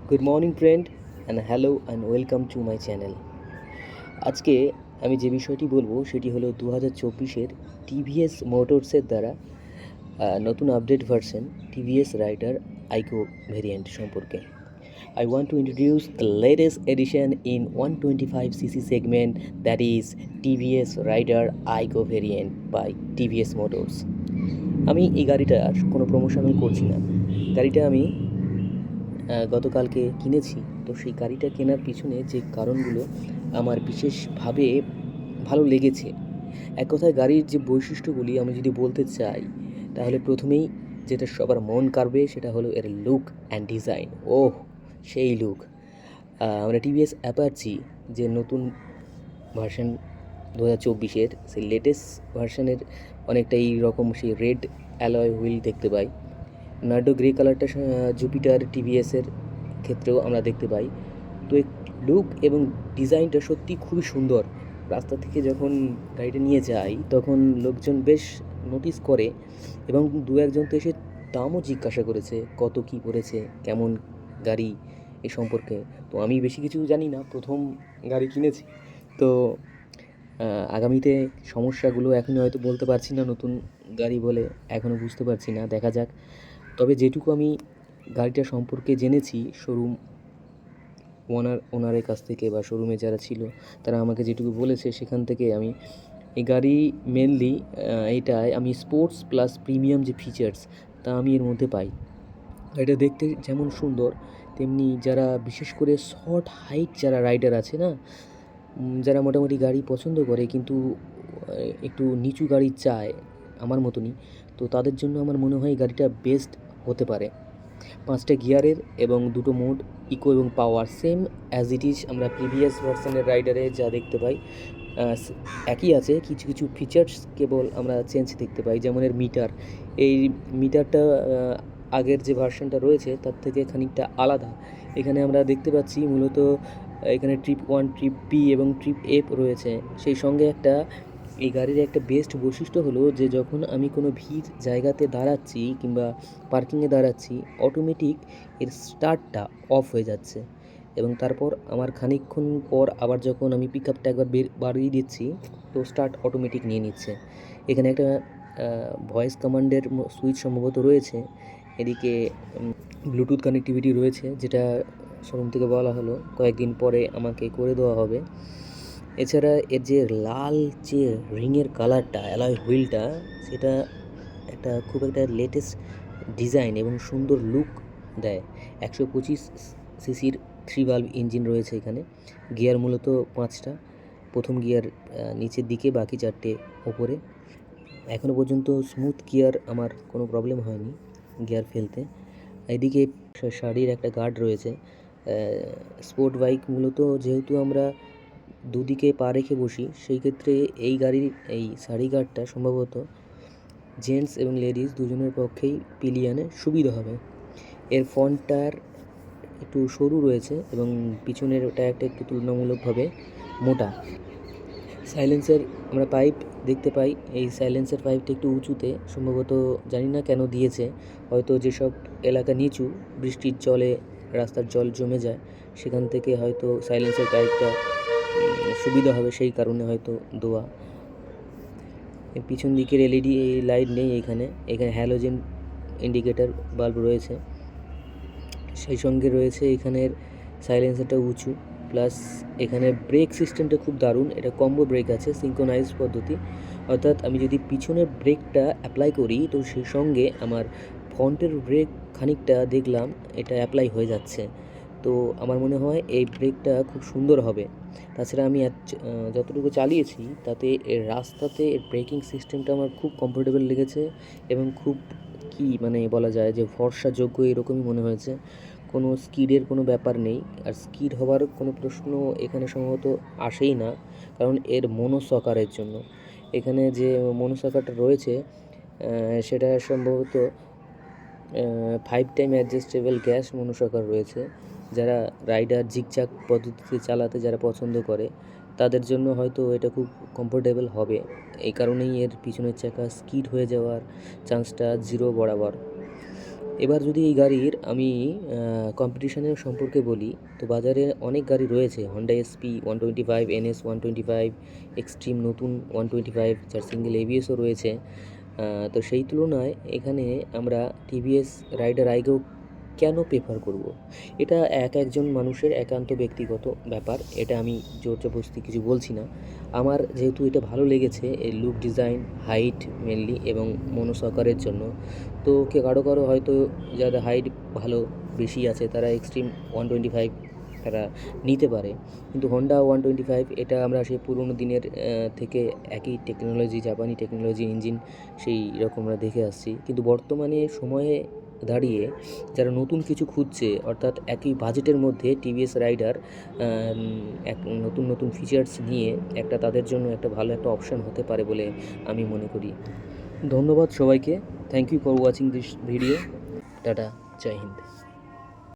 Good morning friend and hello and welcome to my channel. আজকে আমি যে বিষয়টি বলবো সেটি হলো 2024-এর টিভিএস মোটরসের দ্বারা নতুন update version TVS rider আইকো variant সম্পর্কে। I want to introduce the latest edition in 125cc segment, that is TVS Rider Ico variant by TVS Motors. আমি এই গাড়িটার কোনো প্রমোশন করছি না। গাড়িটা আমি গতকালকে কিনেছি। তো সেই গাড়িটা কেনার পিছনে যে কারণগুলো আমার বিশেষভাবে ভালো লেগেছে, এক কথায় গাড়ির যে বৈশিষ্ট্যগুলি আমি যদি বলতে চাই, তাহলে প্রথমেই যেটা সবার মন কাড়বে সেটা হলো এর লুক অ্যান্ড ডিজাইন। ওহ, সেই লুক! আমরা টিভিএস অ্যাপাচি যে নতুন ভার্সন 2024-এর সেই লেটেস্ট ভার্সনের অনেকটা এই রকম সেই রেড অ্যালয় হুইল দেখতে পাই। নার্ডো গ্রে কালারটা জুপিটার টিভিএসের ক্ষেত্রেও আমরা দেখতে পাই। তো এই লুক এবং ডিজাইনটা সত্যি খুবই সুন্দর। রাস্তা থেকে যখন গাড়িটা নিয়ে যাই তখন লোকজন বেশ নোটিস করে এবং দু একজন তো এসে দামও জিজ্ঞাসা করেছে, কত কী পড়েছে, কেমন গাড়ি এ সম্পর্কে। তো আমি বেশি কিছু জানি না, প্রথম গাড়ি কিনেছি। তো আগামীতে সমস্যাগুলো এখনই হয়তো বলতে পারছি না, নতুন গাড়ি বলে এখনও বুঝতে পারছি না, দেখা যাক। তবে যেটুকু আমি গাড়িটা সম্পর্কে জেনেছি শোরুম ওনারের কাছ থেকে বা শোরুমে যারা ছিল তারা আমাকে যেটুকু বলেছে সেখান থেকে আমি এই গাড়ি মেনলি এইটায় আমি স্পোর্টস প্লাস প্রিমিয়াম যে ফিচার্স তা আমি এর মধ্যে পাই। গাড়িটা দেখতে যেমন সুন্দর, তেমনি যারা বিশেষ করে শর্ট হাইট যারা রাইডার আছে না, যারা মোটামুটি গাড়ি পছন্দ করে কিন্তু একটু নিচু গাড়ি চায় আমার মতনই, তো তাদের জন্য আমার মনে হয় গাড়িটা বেস্ট হতে পারে। 5টা গিয়ারের এবং 2টো মোড, ইকো এবং পাওয়ার, সেম অ্যাজ ইট ইজ আমরা প্রিভিয়াস ভার্সনের রাইডারে যা দেখতে পাই একই আছে। কিছু কিছু ফিচার্স কেবল আমরা চেঞ্জ দেখতে পাই, যেমন এর মিটার। এই মিটারটা আগের যে ভার্সনটা রয়েছে তার থেকে খানিকটা আলাদা। এখানে আমরা দেখতে পাচ্ছি মূলত এখানে ট্রিপ 1, ট্রিপ বি এবং ট্রিপ এফ রয়েছে। সেই সঙ্গে এই গাড়ির একটা বেস্ট বৈশিষ্ট্য হলো যে যখন আমি কোনো ভিড় জায়গাতে দাঁড়াচ্ছি কিংবা পার্কিংয়ে দাঁড়াচ্ছি, অটোমেটিক এর স্টার্টটা অফ হয়ে যাচ্ছে এবং তারপর আমার খানিকক্ষণ পর আবার যখন আমি পিক আপটা একবার বাড়িয়ে দিচ্ছি তো স্টার্ট অটোমেটিক নিয়ে নিচ্ছে। এখানে একটা ভয়েস কমান্ডের সুইচ সম্ভবত রয়েছে। এদিকে ব্লুটুথ কানেক্টিভিটি রয়েছে, যেটা শোরুম থেকে বলা হলো কয়েকদিন পরে আমাকে করে দেওয়া হবে। এছাড়া এর যে লাল যে রিংয়ের কালারটা, অ্যালয় হুইলটা, সেটা খুব একটা লেটেস্ট ডিজাইন এবং সুন্দর লুক দেয়। 125 সিসির 3 ভালভ ইঞ্জিন রয়েছে এখানে। গিয়ার মূলত 5টা, প্রথম গিয়ার নিচের দিকে, বাকি 4টে ওপরে। এখনও পর্যন্ত স্মুথ গিয়ার, আমার কোনো প্রবলেম হয়নি গিয়ার ফেলতে। এদিকে শাড়ির একটা গার্ড রয়েছে। স্পোর্ট বাইক মূলত যেহেতু আমরা দুদিকে পা রেখে বসি, সেই ক্ষেত্রে এই গাড়ির এই সারি গার্ডটা সম্ভবত জেন্টস এবং লেডিস দুজনের পক্ষেই পিলিয়নে সুবিধা হবে। এর ফ্রন্ট টায়ার একটু সরু রয়েছে এবং পিছনের টায়ারটা একটু তুলনামূলকভাবে মোটা। সাইলেন্সার আমরা পাইপ দেখতে পাই, এই সাইলেন্সার পাইপটা একটু উঁচুতে, সম্ভবত জানি না কেন দিয়েছে, হয়তো যেসব এলাকা নিচু, বৃষ্টির জলে রাস্তার জল জমে যায়, সেখান থেকে হয়তো সাইলেন্সার পাইপটা সুবিধা হবে সেই কারণে হয়তো দেওয়া। পিছন দিকের এলইডি লাইট নেই এখানে হ্যালোজেন ইন্ডিকেটার বাল্ব রয়েছে। সেই সঙ্গে রয়েছে এখানের সাইলেন্সারটা উঁচু, প্লাস এখানে ব্রেক সিস্টেমটা খুব দারুণ। এটা কম্বো ব্রেক আছে, সিঙ্ক্রোনাইজ পদ্ধতি, অর্থাৎ আমি যদি পিছনের ব্রেকটা অ্যাপ্লাই করি তো সেই সঙ্গে আমার ফ্রন্টের ব্রেক খানিকটা দেখলাম এটা অ্যাপ্লাই হয়ে যাচ্ছে। তো আমার মনে হয় এই ব্রেকটা খুব সুন্দর হবে। তাছাড়া আমি যতটুকু চালিয়েছি তাতে এর রাস্তাতে এর ব্রেকিং সিস্টেমটা আমার খুব কমফোর্টেবল লেগেছে এবং খুব মানে বলা যায় যে ভরসাযোগ্য এরকমই মনে হয়েছে। কোনো স্কিডের কোনো ব্যাপার নেই, আর স্কিড হওয়ার কোনো প্রশ্ন এখানে সম্ভবত আসেই না, কারণ এর মনোসকারের জন্য। এখানে যে মনোসকারটা রয়েছে সেটা সম্ভবত 5 টাইম অ্যাডজাস্টেবল গ্যাস মনোসকার রয়েছে। যারা রাইডার জিগজ্যাগ পদ্ধতিতে চালাতে যারা পছন্দ করে তাদের জন্য হয়তো এটা খুব কমফোর্টেবল হবে। এই কারণেই এর পিছনের চাকা স্কিড হয়ে যাওয়ার চান্সটা 0 বরাবর। এবার যদি এই গাড়ির আমি কম্পিটিশনের সম্পর্কে বলি, তো বাজারে অনেক গাড়ি রয়েছে, হন্ডা এসপি 125, এনএস 125, এক্সট্রিম নতুন 125, যার সিঙ্গেল এবিএসও রয়েছে। তো সেই তুলনায় এখানে আমরা টিভিএস রাইডার আইগো কেন প্রেফার করব? এটা একজন মানুষের একান্ত ব্যক্তিগত ব্যাপার, এটা আমি জোর জবরদস্তি কিছু বলছি না। আমার যেহেতু এটা ভালো লেগেছে, এর লুক, ডিজাইন, হাইট মেনলি এবং মনোসকারের জন্য, তো কারো কারো হয়তো যাদের হাইট ভালো বেশি আছে তারা এক্সট্রিম 125 তারা নিতে পারে, কিন্তু হন্ডা 125 এটা আমরা সেই পুরোনো দিনের থেকে একই টেকনোলজি, জাপানি টেকনোলজি ইঞ্জিন সেই রকম আমরা দেখে আসছি। কিন্তু বর্তমানে সময়ে দাঁড়িয়ে যারা নতুন কিছু খুঁজছে, অর্থাৎ একই বাজেটের মধ্যে টিভিএস রাইডার এক নতুন নতুন ফিচার্স নিয়ে একটা তাদের জন্য একটা ভালো একটা অপশান হতে পারে বলে আমি মনে করি। ধন্যবাদ সবাইকে। Thank you for watching this video. Tata, জয় হিন্দ।